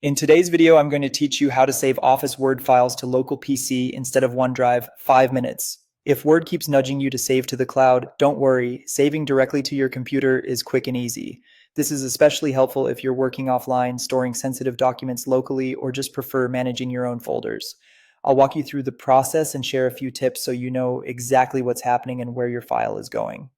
In today's video, I'm going to teach you how to save Office Word files to local PC instead of OneDrive 5 minutes. If Word keeps nudging you to save to the cloud, don't worry, saving directly to your computer is quick and easy. This is especially helpful if you're working offline, storing sensitive documents locally, or just prefer managing your own folders. I'll walk you through the process and share a few tips so you know exactly what's happening and where your file is going.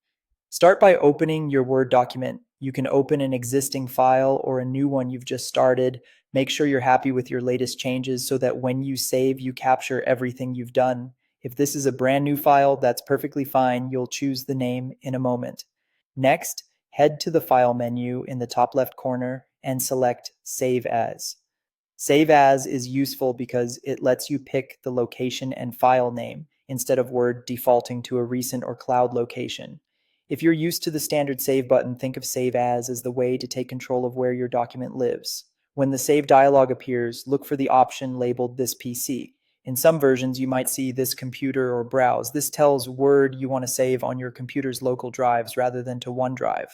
Start by opening your Word document. You can open an existing file or a new one you've just started. Make sure you're happy with your latest changes so that when you save, you capture everything you've done. If this is a brand new file, that's perfectly fine. You'll choose the name in a moment. Next, head to the File menu in the top left corner and select Save As. Save As is useful because it lets you pick the location and file name instead of Word defaulting to a recent or cloud location. If you're used to the standard Save button, think of Save As the way to take control of where your document lives. When the Save dialog appears, look for the option labeled This PC. In some versions, you might see This Computer or Browse. This tells Word you want to save on your computer's local drives rather than to OneDrive.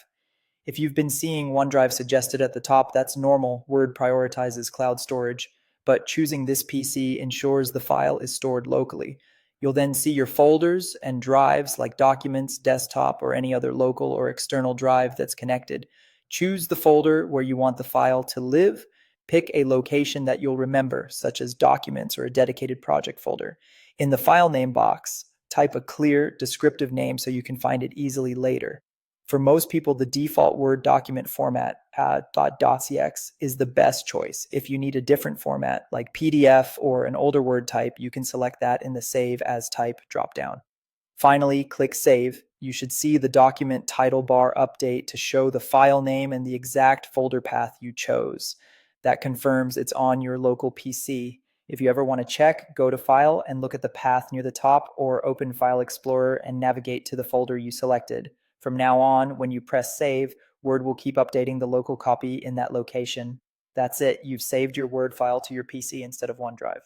If you've been seeing OneDrive suggested at the top, that's normal. Word prioritizes cloud storage, but choosing this PC ensures the file is stored locally. You'll then see your folders and drives like documents, desktop, or any other local or external drive that's connected. Choose the folder where you want the file to live. Pick a location that you'll remember, such as documents or a dedicated project folder. In the file name box, type a clear, descriptive name so you can find it easily later. For most people, the default Word document format, .docx, is the best choice. If you need a different format, like PDF or an older Word type, you can select that in the Save As Type dropdown. Finally, click Save. You should see the document title bar update to show the file name and the exact folder path you chose. That confirms it's on your local PC. If you ever want to check, go to File and look at the path near the top, or open File Explorer and navigate to the folder you selected. From now on, when you press Save, Word will keep updating the local copy in that location. That's it. You've saved your Word file to your PC instead of OneDrive.